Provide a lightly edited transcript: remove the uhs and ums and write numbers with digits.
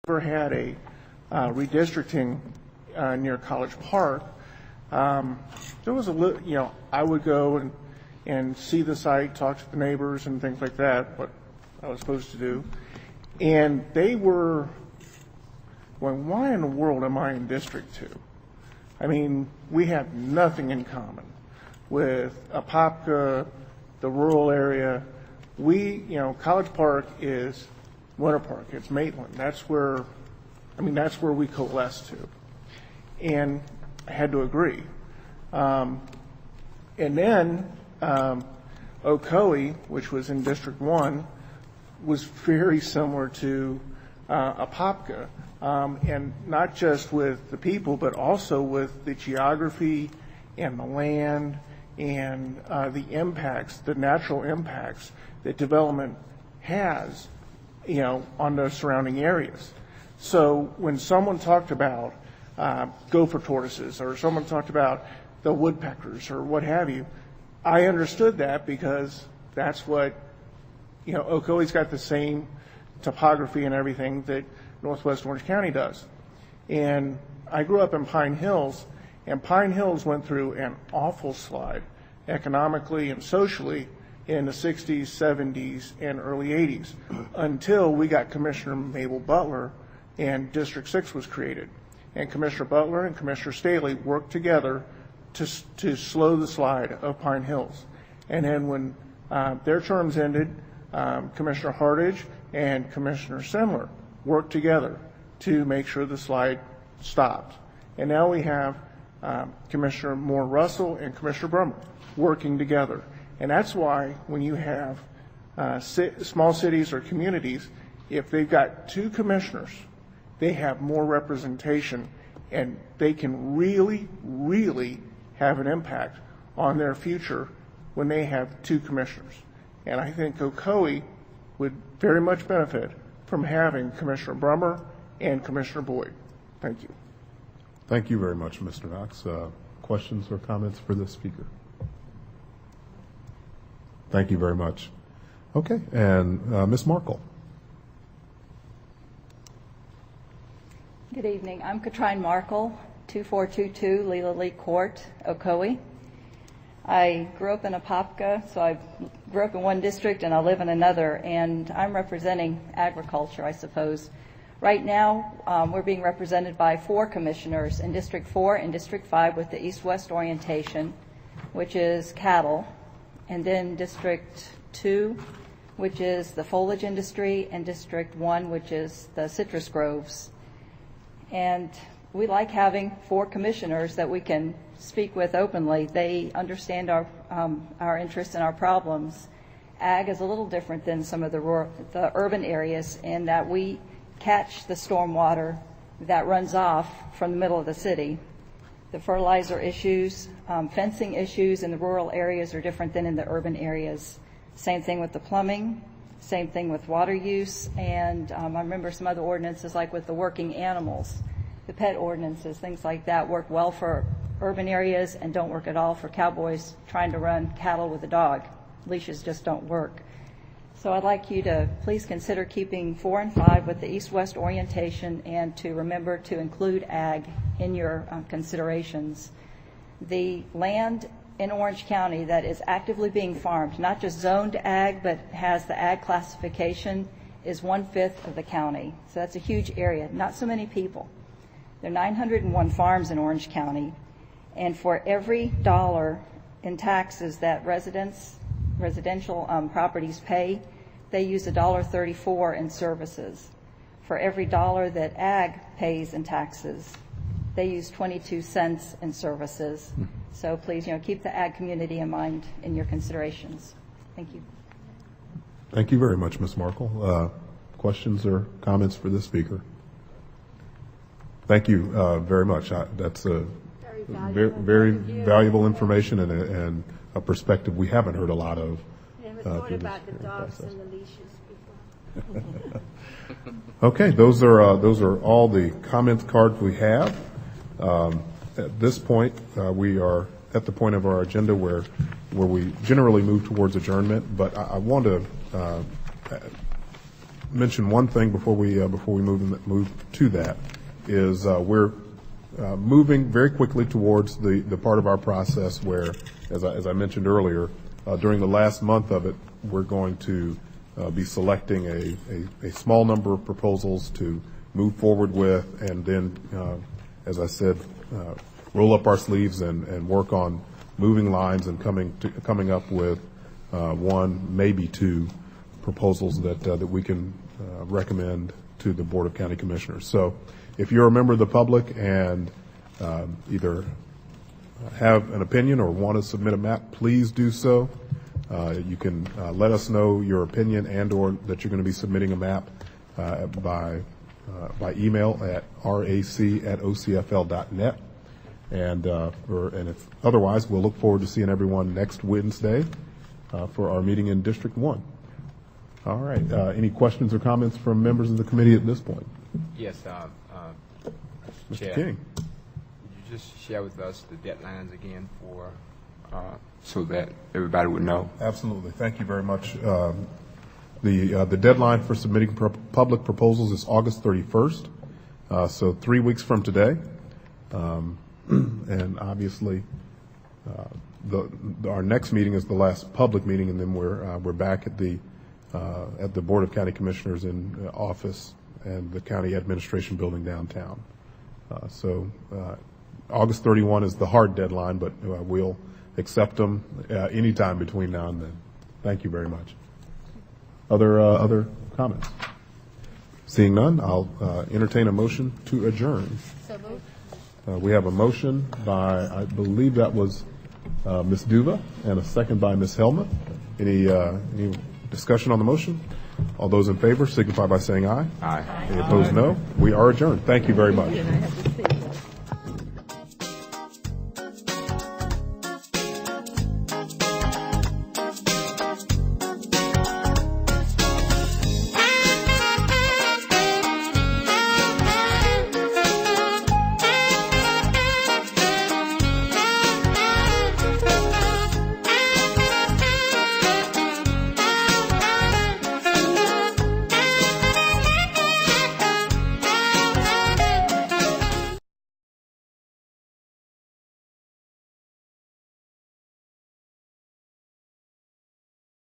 ever had a redistricting near College Park, there was a little, I would go and see the site, talk to the neighbors and things like that, what I was supposed to do. And they were going, why in the world am I in District 2? I mean, we have nothing in common with Apopka, the rural area. College Park is Winter Park. It's Maitland. That's where we coalesce to. And I had to agree. And then Ocoee, which was in District 1, was very similar to Apopka. And not just with the people, but also with the geography and the land and the impacts, the natural impacts that development has, on the surrounding areas. So when someone talked about gopher tortoises, or someone talked about the woodpeckers or what have you, I understood that because that's what, Ocoee's got the same topography and everything that Northwest Orange County does. And I grew up in Pine Hills, and Pine Hills went through an awful slide economically and socially in the 60s, 70s, and early 80s until we got Commissioner Mabel Butler and District 6 was created. And Commissioner Butler and Commissioner Staley worked together to slow the slide of Pine Hills. And then when their terms ended, Commissioner Hartage and Commissioner Semler worked together to make sure the slide stopped. And now we have Commissioner Moore Russell and Commissioner Brummer working together. And that's why when you have small cities or communities, if they've got two commissioners, they have more representation and they can really, really have an impact on their future when they have two commissioners. And I think Ocoee would very much benefit from having Commissioner Brummer and Commissioner Boyd. Thank you. Thank you very much, Mr. Knox. Questions or comments for the speaker? Thank you very much. Okay, and Ms. Markle. Good evening. I'm Katrine Markle, 2422 Leela Lee Court, Ocoee. I grew up in Apopka, so I grew up in one district and I live in another, and I'm representing agriculture, I suppose. Right now, we're being represented by 4 commissioners in District 4 and District 5 with the east-west orientation, which is cattle, and then District 2, which is the foliage industry, and District 1, which is the citrus groves. And we like having 4 commissioners that we can speak with openly. They understand our interests and our problems. Ag is a little different than some of the urban areas in that we catch the stormwater that runs off from the middle of the city. The fertilizer issues, fencing issues in the rural areas are different than in the urban areas. Same thing with the plumbing, same thing with water use, and I remember some other ordinances like with the working animals, the pet ordinances, things like that work well for urban areas and don't work at all for cowboys trying to run cattle with a dog. Leashes just don't work. So I'd like you to please consider keeping 4 and 5 with the east-west orientation and to remember to include ag in your considerations. The land in Orange County that is actively being farmed, not just zoned ag, but has the ag classification, is 1/5 of the county. So that's a huge area, not so many people. There are 901 farms in Orange County, and for every dollar in taxes that residential properties pay, they use $1.34 in services. For every dollar that ag pays in taxes, they use 22 cents in services. So please, keep the ag community in mind in your considerations. Thank you. Thank you very much, Ms. Markle. Questions or comments for the speaker? Thank you very much. That's a very valuable information and a perspective we haven't heard a lot of. Never thought about the dogs and the leashes before. Okay, those are all the comment cards we have. At this point, we are at the point of our agenda where we generally move towards adjournment, but I want to mention one thing before we move to that is we're moving very quickly towards the part of our process where, as I mentioned earlier, during the last month of it, we're going to be selecting a small number of proposals to move forward with, and then, as I said, roll up our sleeves and work on moving lines and coming up with one, maybe two proposals that we can recommend to the Board of County Commissioners. So if you're a member of the public and either have an opinion or want to submit a map, please do so. You can let us know your opinion and or that you're going to be submitting a map by email at rac@ocfl.net. And if otherwise, we'll look forward to seeing everyone next Wednesday for our meeting in District 1. All right. Any questions or comments from members of the committee at this point? Yes, Mr. Chair, King. Could you just share with us the deadlines again for so that everybody would know? Absolutely. Thank you very much. The deadline for submitting public proposals is August 31st, so 3 weeks from today. And obviously, our next meeting is the last public meeting, and then we're back at the Board of County Commissioners in office and the County Administration Building downtown. So August 31 is the hard deadline, but we'll accept them anytime between now and then. Thank you very much. Other comments? Seeing none, I'll entertain a motion to adjourn. So moved. We have a motion by, I believe that was Ms. Duva, and a second by Ms. Helmuth. Any discussion on the motion? All those in favor signify by saying aye. Aye. Any opposed, no. We are adjourned. Thank you very much.